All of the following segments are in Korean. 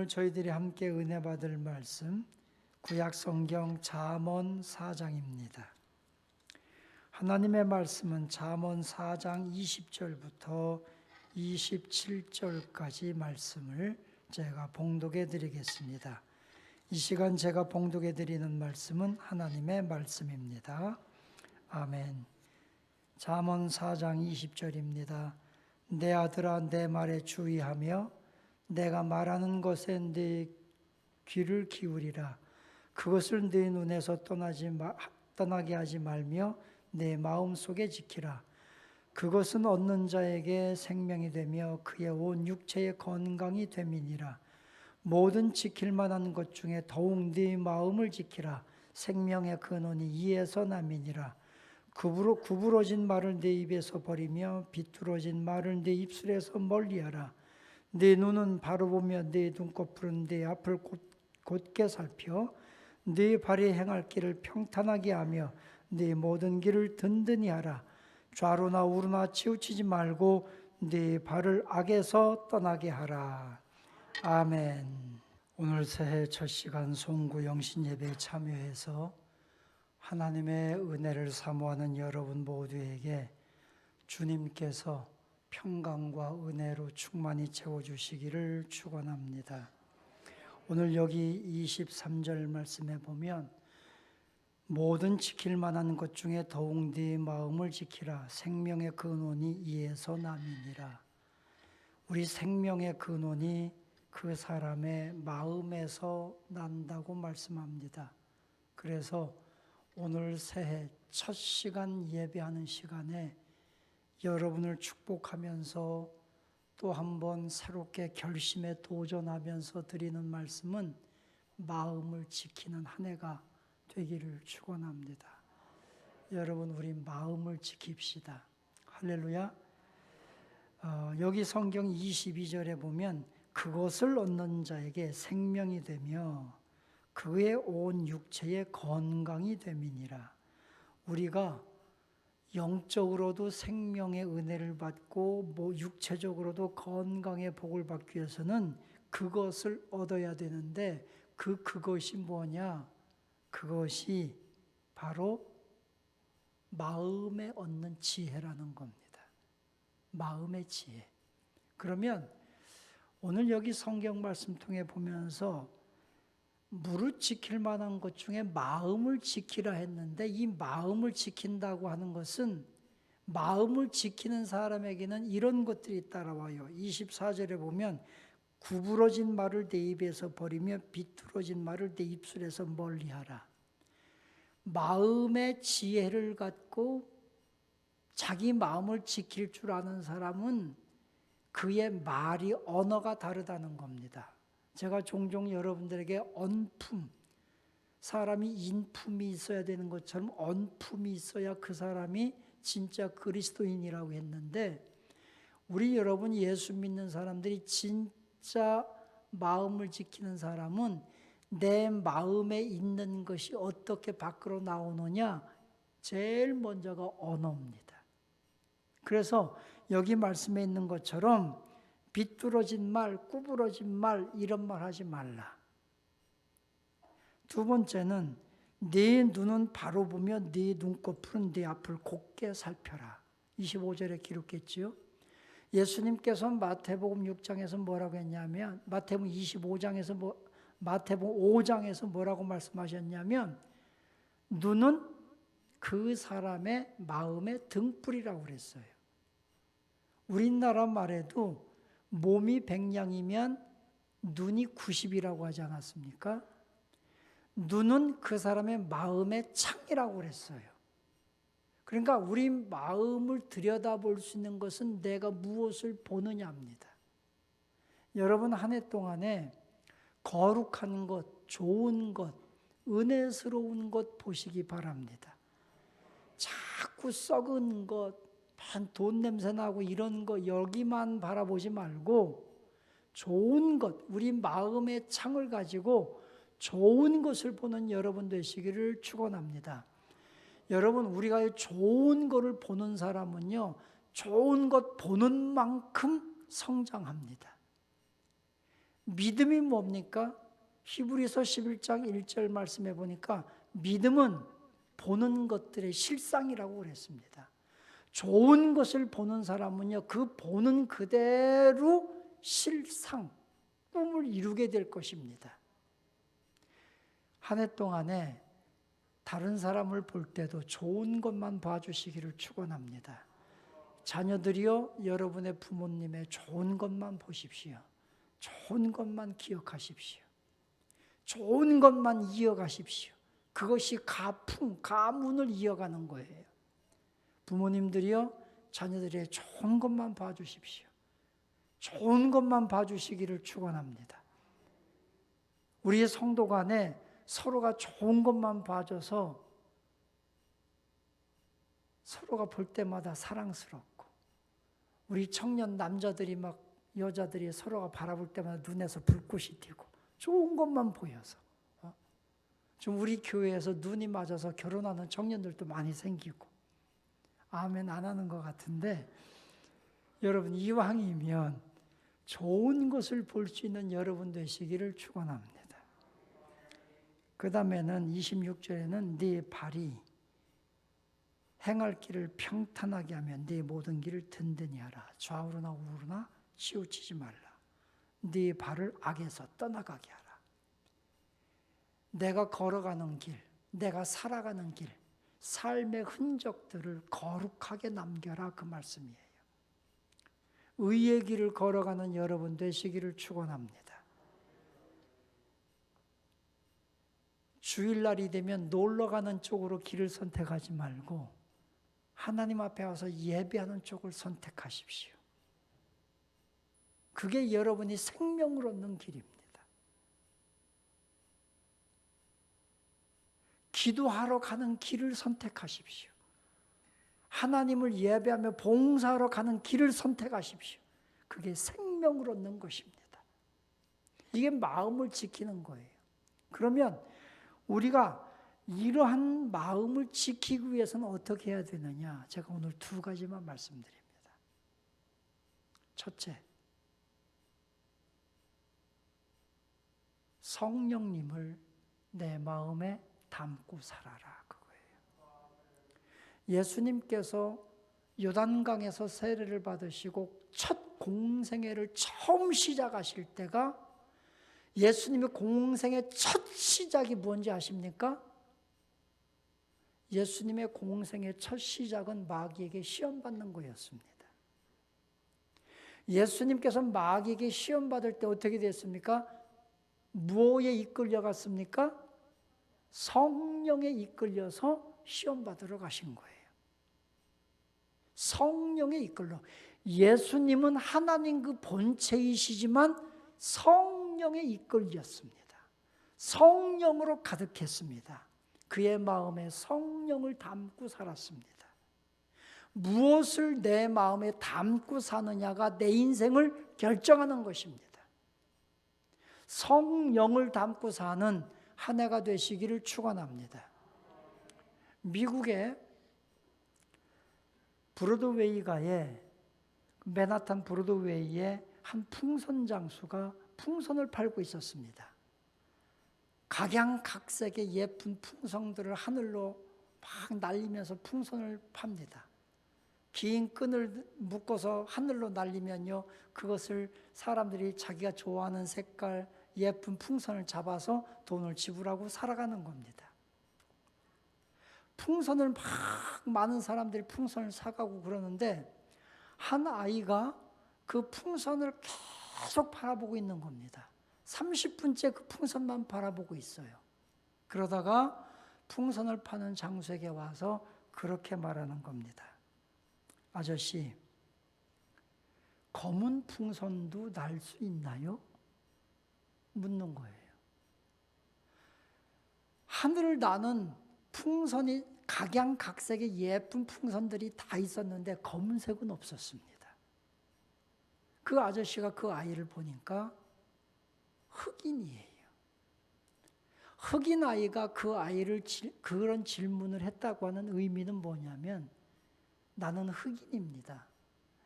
저희들이 함께 은혜 받을 말씀 구약 성경 잠언 4장입니다. 하나님의 말씀은 잠언 4장 20절부터 27절까지 말씀을 제가 봉독해 드리겠습니다. 이 시간 제가 봉독해 드리는 말씀은 하나님의 말씀입니다. 아멘. 잠언 4장 20절입니다. 내 아들아, 내 말에 주의하며 내가 말하는 것에 네 귀를 기울이라. 그것을 네 눈에서 떠나게 하지 말며 내 마음속에 지키라. 그것은 얻는 자에게 생명이 되며 그의 온 육체의 건강이 됨이니라. 모든 지킬 만한 것 중에 더욱 네 마음을 지키라. 생명의 근원이 이에서 남이니라. 구부러진 말을 내 입에서 버리며 비뚤어진 말을 내 입술에서 멀리하라. 네 눈은 바로 보며 네 눈꺼풀은 네 앞을 곧게 살펴 네 발이 행할 길을 평탄하게 하며 네 모든 길을 든든히 하라. 좌로나 우로나 치우치지 말고 네 발을 악에서 떠나게 하라. 아멘. 오늘 새해 첫 시간 송구 영신 예배에 참여해서 하나님의 은혜를 사모하는 여러분 모두에게 주님께서 평강과 은혜로 충만히 채워주시기를 축원합니다. 오늘 여기 23절 말씀에 보면 모든 지킬 만한 것 중에 더욱 네 마음을 지키라. 생명의 근원이 이에서 남이니라. 우리 생명의 근원이 그 사람의 마음에서 난다고 말씀합니다. 그래서 오늘 새해 첫 시간 예배하는 시간에 여러분을 축복하면서 또 한번 새롭게 결심에 도전하면서 드리는 말씀은 마음을 지키는 한 해가 되기를 축원합니다. 여러분, 우리 마음을 지킵시다. 할렐루야. 여기 성경 22절에 보면 그것을 얻는 자에게 생명이 되며 그의 온 육체의 건강이 됨이니라. 우리가 영적으로도 생명의 은혜를 받고 육체적으로도 건강의 복을 받기 위해서는 그것을 얻어야 되는데 그것이 뭐냐? 그것이 바로 마음에 얻는 지혜라는 겁니다. 마음의 지혜. 그러면 오늘 여기 성경 말씀 통해 보면서 무릇 지킬 만한 것 중에 마음을 지키라 했는데 이 마음을 지킨다고 하는 것은 마음을 지키는 사람에게는 이런 것들이 따라와요. 24절에 보면 구부러진 말을 내 입에서 버리며 비뚤어진 말을 내 입술에서 멀리하라. 마음의 지혜를 갖고 자기 마음을 지킬 줄 아는 사람은 그의 말이 언어가 다르다는 겁니다. 제가 종종 여러분들에게 언품, 사람이 인품이 있어야 되는 것처럼 언품이 있어야 그 사람이 진짜 그리스도인이라고 했는데 우리 여러분 예수 믿는 사람들이 진짜 마음을 지키는 사람은 내 마음에 있는 것이 어떻게 밖으로 나오느냐? 제일 먼저가 언어입니다. 그래서 여기 말씀에 있는 것처럼 비뚤어진 말, 구부러진 말 이런 말 하지 말라. 두 번째는 네 눈은 바로 보며 네 눈꺼풀은 네 앞을 곧게 살펴라. 25절에 기록했지요. 예수님께서 마태복음 6장에서 뭐라고 했냐면 마태복음 5장에서 뭐라고 말씀하셨냐면 눈은 그 사람의 마음의 등불이라고 그랬어요. 우리나라 말에도 몸이 100냥이면 눈이 90이라고 하지 않았습니까? 눈은 그 사람의 마음의 창이라고 그랬어요. 그러니까 우리 마음을 들여다볼 수 있는 것은 내가 무엇을 보느냐입니다. 여러분 한 해 동안에 거룩한 것, 좋은 것, 은혜스러운 것 보시기 바랍니다. 자꾸 썩은 것, 돈 냄새 나고 이런 거 여기만 바라보지 말고 좋은 것, 우리 마음의 창을 가지고 좋은 것을 보는 여러분 되시기를 축원합니다. 여러분, 우리가 좋은 것을 보는 사람은요, 좋은 것 보는 만큼 성장합니다. 믿음이 뭡니까? 히브리서 11장 1절 말씀해 보니까 믿음은 보는 것들의 실상이라고 그랬습니다. 좋은 것을 보는 사람은요, 그 보는 그대로 실상, 꿈을 이루게 될 것입니다. 한 해 동안에 다른 사람을 볼 때도 좋은 것만 봐주시기를 축원합니다. 자녀들이요, 여러분의 부모님의 좋은 것만 보십시오. 좋은 것만 기억하십시오. 좋은 것만 이어가십시오. 그것이 가문을 이어가는 거예요. 부모님들이요, 자녀들의 좋은 것만 봐주십시오. 좋은 것만 봐주시기를 축원합니다. 우리의 성도 간에 서로가 좋은 것만 봐줘서 서로가 볼 때마다 사랑스럽고, 우리 청년 남자들이 막 여자들이 서로가 바라볼 때마다 눈에서 불꽃이 튀고 좋은 것만 보여서 좀 우리 교회에서 눈이 맞아서 결혼하는 청년들도 많이 생기고, 아멘 안 하는 것 같은데, 여러분 이왕이면 좋은 것을 볼 수 있는 여러분 되시기를 축원합니다. 그 다음에는 26절에는 네 발이 행할 길을 평탄하게 하며 네 모든 길을 든든히 하라. 좌우로나 우로나 치우치지 말라. 네 발을 악에서 떠나가게 하라. 내가 걸어가는 길, 내가 살아가는 길, 삶의 흔적들을 거룩하게 남겨라, 그 말씀이에요. 의의 길을 걸어가는 여러분 되시기를 축원합니다. 주일날이 되면 놀러 가는 쪽으로 길을 선택하지 말고 하나님 앞에 와서 예배하는 쪽을 선택하십시오. 그게 여러분이 생명을 얻는 길입니다. 기도하러 가는 길을 선택하십시오. 하나님을 예배하며 봉사하러 가는 길을 선택하십시오. 그게 생명을 얻는 것입니다. 이게 마음을 지키는 거예요. 그러면 우리가 이러한 마음을 지키기 위해서는 어떻게 해야 되느냐? 제가 오늘 두 가지만 말씀드립니다. 첫째, 성령님을 내 마음에 담고 살아라, 그거예요. 예수님께서 요단강에서 세례를 받으시고 첫 공생애를 처음 시작하실 때가, 예수님의 공생의 첫 시작이 뭔지 아십니까? 예수님의 공생의 첫 시작은 마귀에게 시험받는 거였습니다. 예수님께서 마귀에게 시험받을 때 어떻게 됐습니까? 무엇에 이끌려갔습니까? 성령에 이끌려서 시험받으러 가신 거예요. 성령에 이끌러. 예수님은 하나님 그 본체이시지만 성령에 이끌렸습니다. 성령으로 가득했습니다. 그의 마음에 성령을 담고 살았습니다. 무엇을 내 마음에 담고 사느냐가 내 인생을 결정하는 것입니다. 성령을 담고 사는 한 해가 되시기를 축원합니다. 미국의 브로드웨이가에, 맨하탄 브로드웨이에 한 풍선 장수가 풍선을 팔고 있었습니다. 각양각색의 예쁜 풍선들을 하늘로 막 날리면서 풍선을 팝니다. 긴 끈을 묶어서 하늘로 날리면요, 그것을 사람들이 자기가 좋아하는 색깔 예쁜 풍선을 잡아서 돈을 지불하고 살아가는 겁니다. 풍선을 막 많은 사람들이 풍선을 사가고 그러는데, 한 아이가 그 풍선을 계속 바라보고 있는 겁니다. 30분째 그 풍선만 바라보고 있어요. 그러다가 풍선을 파는 장수에게 와서 그렇게 말하는 겁니다. 아저씨, 검은 풍선도 날 수 있나요? 묻는 거예요. 하늘을 나는 풍선이 각양각색의 예쁜 풍선들이 다 있었는데 검은색은 없었습니다. 그 아저씨가 그 아이를 보니까 흑인이에요. 흑인 아이가 그 아이를 그런 질문을 했다고 하는 의미는 뭐냐면, 나는 흑인입니다.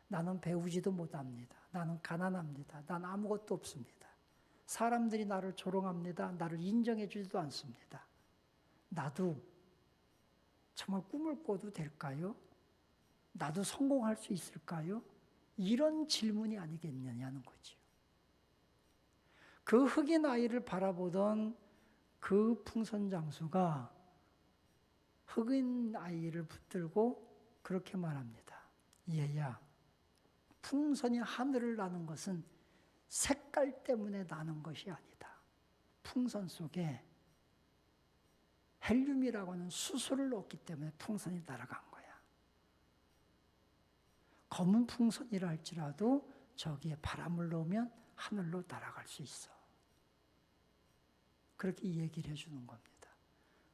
나는 배우지도 못합니다. 나는 가난합니다. 난 아무것도 없습니다. 사람들이 나를 조롱합니다. 나를 인정해 주지도 않습니다. 나도 정말 꿈을 꿔도 될까요? 나도 성공할 수 있을까요? 이런 질문이 아니겠느냐는 거죠. 그 흑인 아이를 바라보던 그 풍선장수가 흑인 아이를 붙들고 그렇게 말합니다. 얘야, 풍선이 하늘을 나는 것은 색깔 때문에 나는 것이 아니다. 풍선 속에 헬륨이라고 하는 수소를 넣었기 때문에 풍선이 날아간 거야. 검은 풍선이라 할지라도 저기에 바람을 넣으면 하늘로 날아갈 수 있어. 그렇게 얘기를 해주는 겁니다.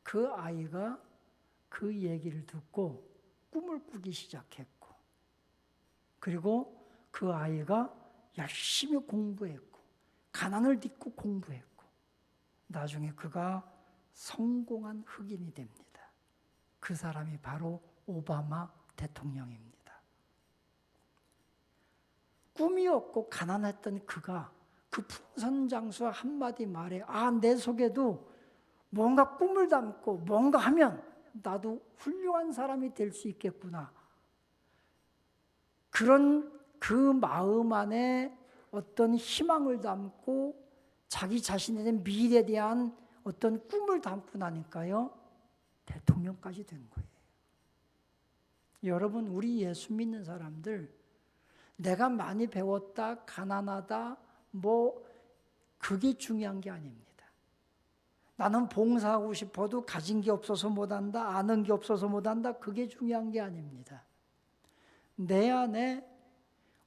그 아이가 그 얘기를 듣고 꿈을 꾸기 시작했고, 그리고 그 아이가 열심히 공부했고, 가난을 딛고 공부했고, 나중에 그가 성공한 흑인이 됩니다. 그 사람이 바로 오바마 대통령입니다. 꿈이 없고 가난했던 그가 그 풍선장수와 한마디 말에 내 속에도 뭔가 꿈을 담고 뭔가 하면 나도 훌륭한 사람이 될 수 있겠구나. 그런 그 마음 안에 어떤 희망을 담고 자기 자신에 대한 미래에 대한 어떤 꿈을 담고 나니까요, 대통령까지 된 거예요. 여러분, 우리 예수 믿는 사람들, 내가 많이 배웠다, 가난하다, 그게 중요한 게 아닙니다. 나는 봉사하고 싶어도 가진 게 없어서 못한다, 아는 게 없어서 못한다, 그게 중요한 게 아닙니다. 내 안에,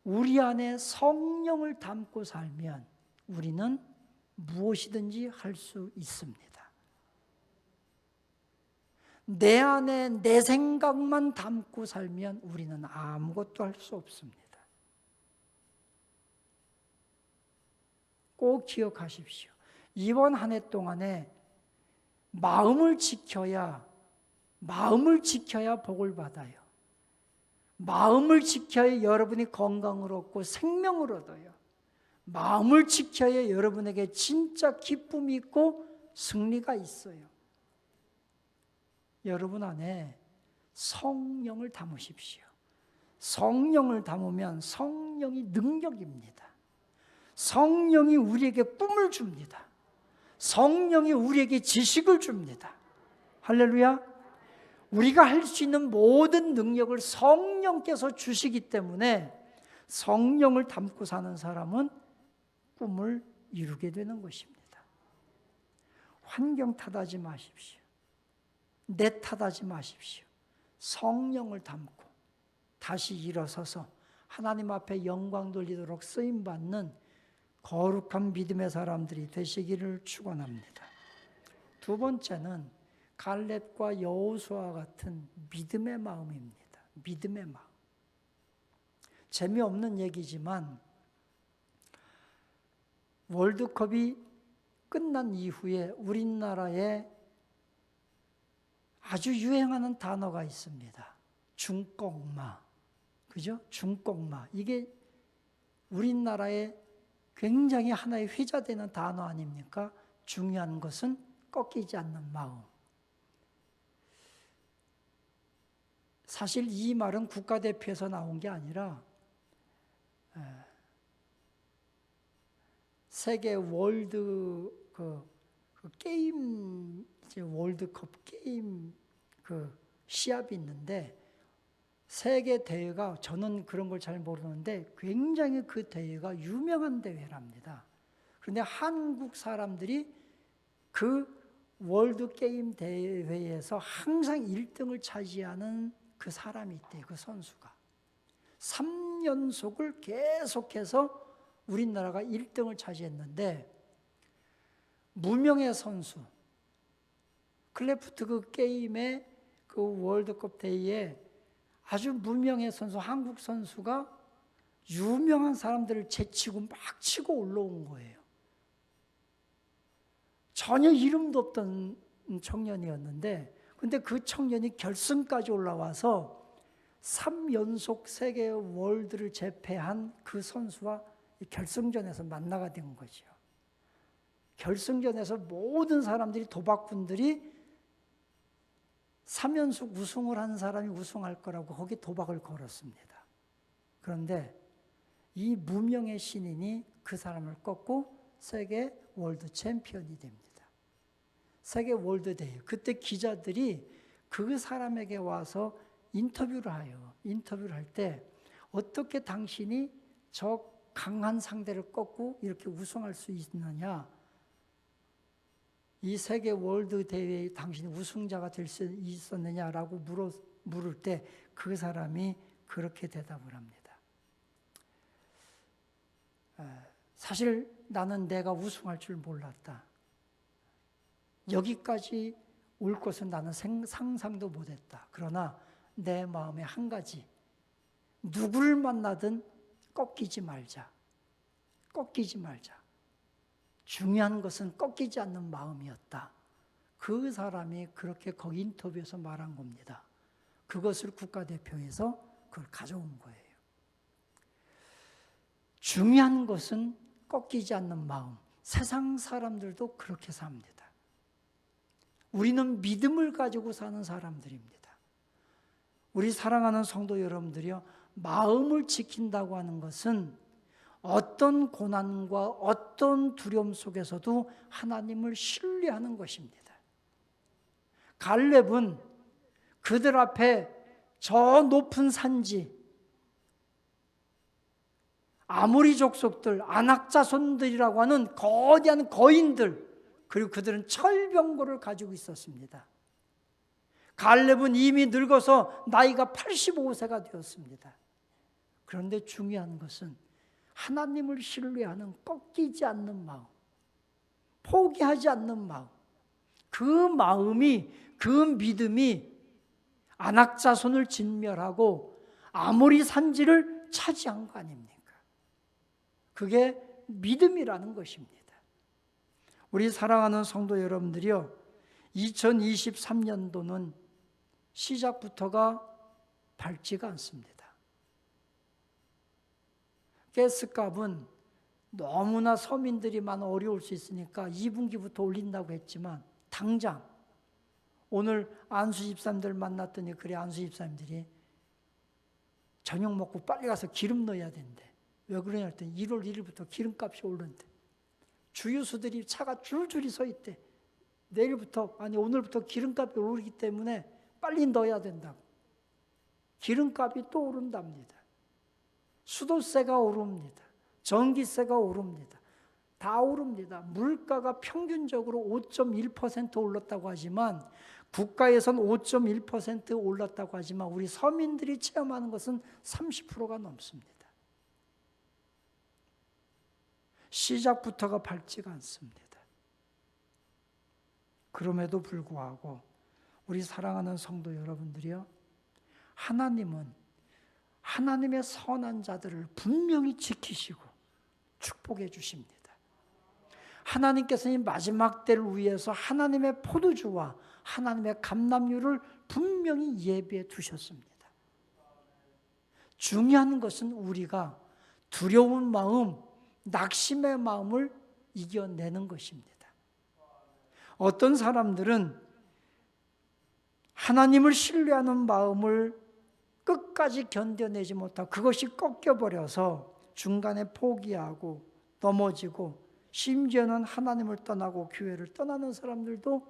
우리 안에 성령을 담고 살면 우리는 무엇이든지 할 수 있습니다. 내 안에 내 생각만 담고 살면 우리는 아무것도 할 수 없습니다. 꼭 기억하십시오. 이번 한 해 동안에 마음을 지켜야 복을 받아요. 마음을 지켜야 여러분이 건강을 얻고 생명을 얻어요. 마음을 지켜야 여러분에게 진짜 기쁨이 있고 승리가 있어요. 여러분 안에 성령을 담으십시오. 성령을 담으면 성령이 능력입니다. 성령이 우리에게 꿈을 줍니다. 성령이 우리에게 지식을 줍니다. 할렐루야. 우리가 할 수 있는 모든 능력을 성령께서 주시기 때문에 성령을 담고 사는 사람은 꿈을 이루게 되는 것입니다. 환경 탓하지 마십시오. 내 탓하지 마십시오. 성령을 담고 다시 일어서서 하나님 앞에 영광 돌리도록 쓰임받는 거룩한 믿음의 사람들이 되시기를 축원합니다. 두 번째는 갈렙과 여호수아와 같은 믿음의 마음입니다. 믿음의 마음. 재미없는 얘기지만 월드컵이 끝난 이후에 우리나라에 아주 유행하는 단어가 있습니다. 중꺾마. 그죠? 중꺾마. 이게 우리나라에 굉장히 하나의 회자되는 단어 아닙니까? 중요한 것은 꺾이지 않는 마음. 사실 이 말은 국가대표에서 나온 게 아니라 세계 월드 게임, 이제 월드컵 게임 시합이 있는데, 세계 대회가, 저는 그런 걸 잘 모르는데 굉장히 그 대회가 유명한 대회랍니다. 그런데 한국 사람들이 그 월드 게임 대회에서 항상 1등을 차지하는 그 사람이 있대요. 그 선수가 3연속을 계속해서 우리나라가 1등을 차지했는데, 무명의 선수, 클래프트 그 게임의 그 월드컵 대회에 아주 무명의 선수, 한국 선수가 유명한 사람들을 제치고 막 치고 올라온 거예요. 전혀 이름도 없던 청년이었는데, 근데 그 청년이 결승까지 올라와서 3연속 세계 월드를 제패한 그 선수와 결승전에서 만나게 된 거죠. 결승전에서 모든 사람들이 도박꾼들이 3연속 우승을 한 사람이 우승할 거라고 거기 도박을 걸었습니다. 그런데 이 무명의 신인이 그 사람을 꺾고 세계 월드 챔피언이 됩니다. 세계 월드 대회. 그때 기자들이 그 사람에게 와서 인터뷰를 할 때 어떻게 당신이 저 강한 상대를 꺾고 이렇게 우승할 수 있느냐? 이 세계 월드 대회에 당신이 우승자가 될 수 있었느냐라고 물을 때 그 사람이 그렇게 대답을 합니다. 사실 나는 내가 우승할 줄 몰랐다. 여기까지 올 것은 나는 상상도 못했다. 그러나 내 마음에 한 가지, 누구를 만나든 꺾이지 말자. 꺾이지 말자. 중요한 것은 꺾이지 않는 마음이었다. 그 사람이 그렇게 거기 인터뷰에서 말한 겁니다. 그것을 국가대표에서 그걸 가져온 거예요. 중요한 것은 꺾이지 않는 마음. 세상 사람들도 그렇게 삽니다. 우리는 믿음을 가지고 사는 사람들입니다. 우리 사랑하는 성도 여러분들이요, 마음을 지킨다고 하는 것은 어떤 고난과 어떤 두려움 속에서도 하나님을 신뢰하는 것입니다. 갈렙은 그들 앞에 저 높은 산지, 아모리 족속들, 아낙 자손들이라고 하는 거대한 거인들, 그리고 그들은 철병거를 가지고 있었습니다. 갈렙은 이미 늙어서 나이가 85세가 되었습니다. 그런데 중요한 것은 하나님을 신뢰하는 꺾이지 않는 마음, 포기하지 않는 마음, 그 마음이, 그 믿음이 아낙 자손을 진멸하고 아모리 산지를 차지한 거 아닙니까? 그게 믿음이라는 것입니다. 우리 사랑하는 성도 여러분들이요, 2023년도는 시작부터가 밝지가 않습니다. 가스값은 너무나 서민들이 많아 어려울 수 있으니까 2분기부터 올린다고 했지만 당장 오늘 안수 집사님들 만났더니 그래, 안수 집사님들이 저녁 먹고 빨리 가서 기름 넣어야 된대. 왜 그러냐 했더니 1월 1일부터 기름값이 오른대. 주유소들이 차가 줄줄이 서 있대. 오늘부터 기름값이 오르기 때문에 빨리 넣어야 된다고. 기름값이 또 오른답니다. 수도세가 오릅니다. 전기세가 오릅니다. 다 오릅니다. 물가가 평균적으로 5.1% 올랐다고 하지만 국가에선 5.1% 올랐다고 하지만 우리 서민들이 체험하는 것은 30%가 넘습니다. 시작부터가 밝지가 않습니다. 그럼에도 불구하고 우리 사랑하는 성도 여러분들이요, 하나님은 하나님의 선한 자들을 분명히 지키시고 축복해 주십니다. 하나님께서 이 마지막 때를 위해서 하나님의 포도주와 하나님의 감람유를 분명히 예비해 두셨습니다. 중요한 것은 우리가 두려운 마음, 낙심의 마음을 이겨내는 것입니다. 어떤 사람들은 하나님을 신뢰하는 마음을 끝까지 견뎌내지 못하고 그것이 꺾여버려서 중간에 포기하고 넘어지고 심지어는 하나님을 떠나고 교회를 떠나는 사람들도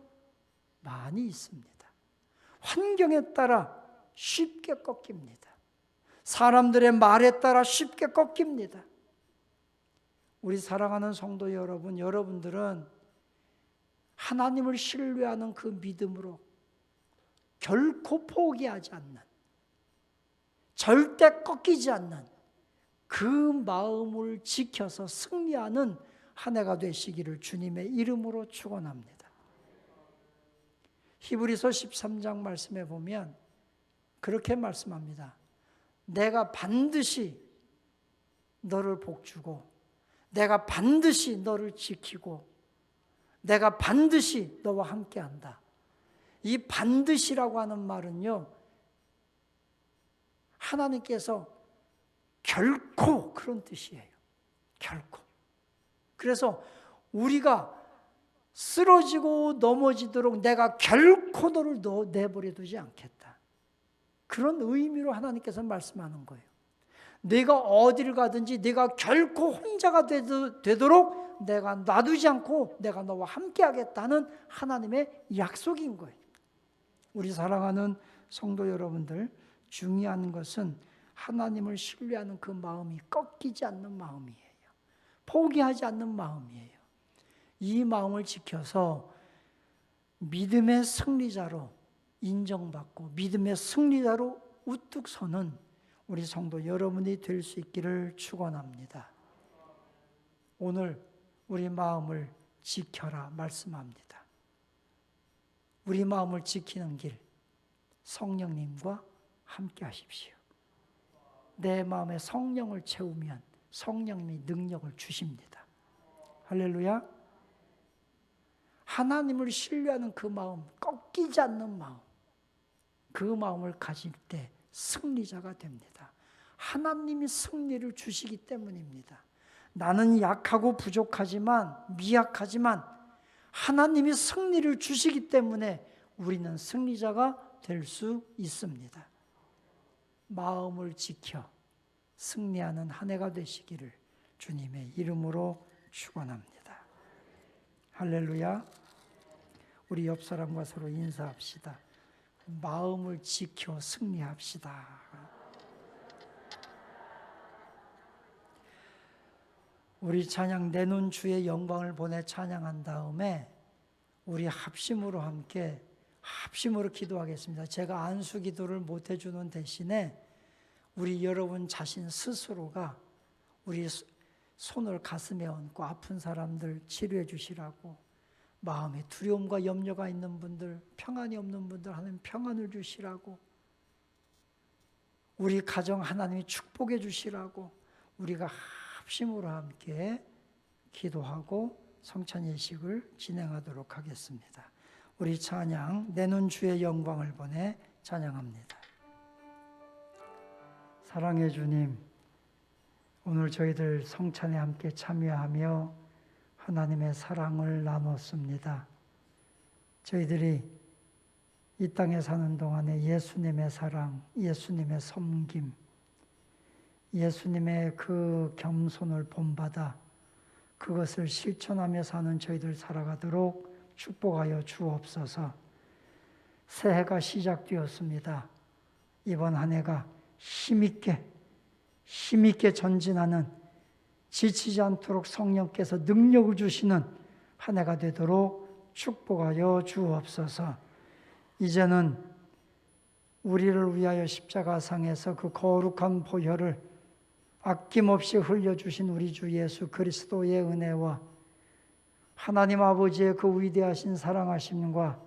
많이 있습니다. 환경에 따라 쉽게 꺾입니다. 사람들의 말에 따라 쉽게 꺾입니다. 우리 사랑하는 성도 여러분, 여러분들은 하나님을 신뢰하는 그 믿음으로 결코 포기하지 않는, 절대 꺾이지 않는 그 마음을 지켜서 승리하는 한 해가 되시기를 주님의 이름으로 축원합니다. 히브리서 13장 말씀에 보면 그렇게 말씀합니다. 내가 반드시 너를 복주고 내가 반드시 너를 지키고 내가 반드시 너와 함께한다. 이 반드시라고 하는 말은요, 하나님께서 결코 그런 뜻이에요. 결코. 그래서 우리가 쓰러지고 넘어지도록 내가 결코 너를 내버려 두지 않겠다. 그런 의미로 하나님께서 말씀하는 거예요. 네가 어디를 가든지 네가 결코 혼자가 되도록 내가 놔두지 않고 내가 너와 함께 하겠다는 하나님의 약속인 거예요. 우리 사랑하는 성도 여러분들, 중요한 것은 하나님을 신뢰하는 그 마음이 꺾이지 않는 마음이에요. 포기하지 않는 마음이에요. 이 마음을 지켜서 믿음의 승리자로 인정받고 믿음의 승리자로 우뚝 서는 우리 성도 여러분이 될 수 있기를 축원합니다. 오늘 우리 마음을 지켜라 말씀합니다. 우리 마음을 지키는 길, 성령님과 함께 하십시오. 내 마음에 성령을 채우면 성령님이 능력을 주십니다. 할렐루야. 하나님을 신뢰하는 그 마음, 꺾이지 않는 마음, 그 마음을 가질 때 승리자가 됩니다. 하나님이 승리를 주시기 때문입니다. 나는 약하고 부족하지만, 미약하지만 하나님이 승리를 주시기 때문에 우리는 승리자가 될 수 있습니다. 마음을 지켜 승리하는 한 해가 되시기를 주님의 이름으로 축원합니다. 할렐루야. 우리 옆 사람과 서로 인사합시다. 마음을 지켜 승리합시다. 우리 찬양 내 눈 주의 영광을 보내 찬양한 다음에 우리 합심으로 기도하겠습니다. 제가 안수 기도를 못 해주는 대신에 우리 여러분 자신 스스로가 우리 손을 가슴에 얹고 아픈 사람들 치료해 주시라고, 마음에 두려움과 염려가 있는 분들, 평안이 없는 분들 하나님 평안을 주시라고, 우리 가정 하나님이 축복해 주시라고 우리가 합심으로 함께 기도하고 성찬 예식을 진행하도록 하겠습니다. 우리 찬양 내 눈 주의 영광을 보내 찬양합니다. 사랑의 주님, 오늘 저희들 성찬에 함께 참여하며 하나님의 사랑을 나눴습니다. 저희들이 이 땅에 사는 동안에 예수님의 사랑, 예수님의 섬김, 예수님의 그 겸손을 본받아 그것을 실천하며 사는 저희들 살아가도록 축복하여 주옵소서. 새해가 시작되었습니다. 이번 한 해가 힘있게 전진하는, 지치지 않도록 성령께서 능력을 주시는 한 해가 되도록 축복하여 주옵소서. 이제는 우리를 위하여 십자가상에서 그 거룩한 보혈을 아낌없이 흘려주신 우리 주 예수 그리스도의 은혜와 하나님 아버지의 그 위대하신 사랑하심과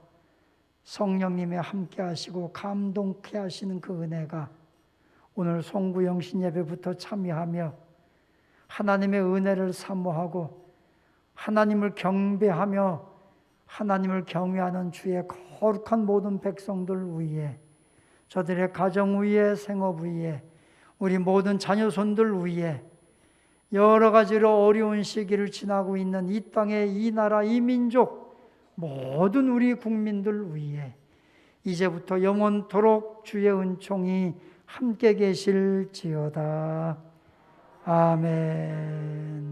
성령님의 함께 하시고 감동케 하시는 그 은혜가 오늘 송구영신 예배부터 참여하며 하나님의 은혜를 사모하고 하나님을 경배하며 하나님을 경외하는 주의 거룩한 모든 백성들 위에, 저들의 가정 위에, 생업 위에, 우리 모든 자녀손들 위에, 여러 가지로 어려운 시기를 지나고 있는 이 땅의 이 나라 이 민족 모든 우리 국민들 위에 이제부터 영원토록 주의 은총이 함께 계실지어다. 아멘.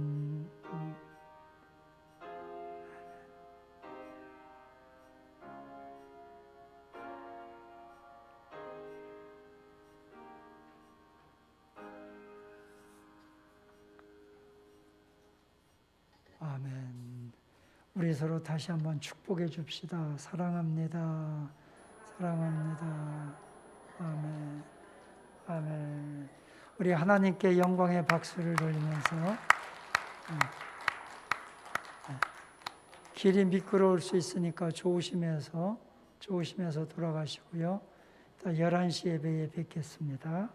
아멘. 우리 서로 다시 한번 축복해 줍시다. 사랑합니다. 사랑합니다. 아멘. 아멘. 우리 하나님께 영광의 박수를 돌리면서 길이 미끄러울 수 있으니까 조심해서 돌아가시고요. 11시 예배에 뵙겠습니다.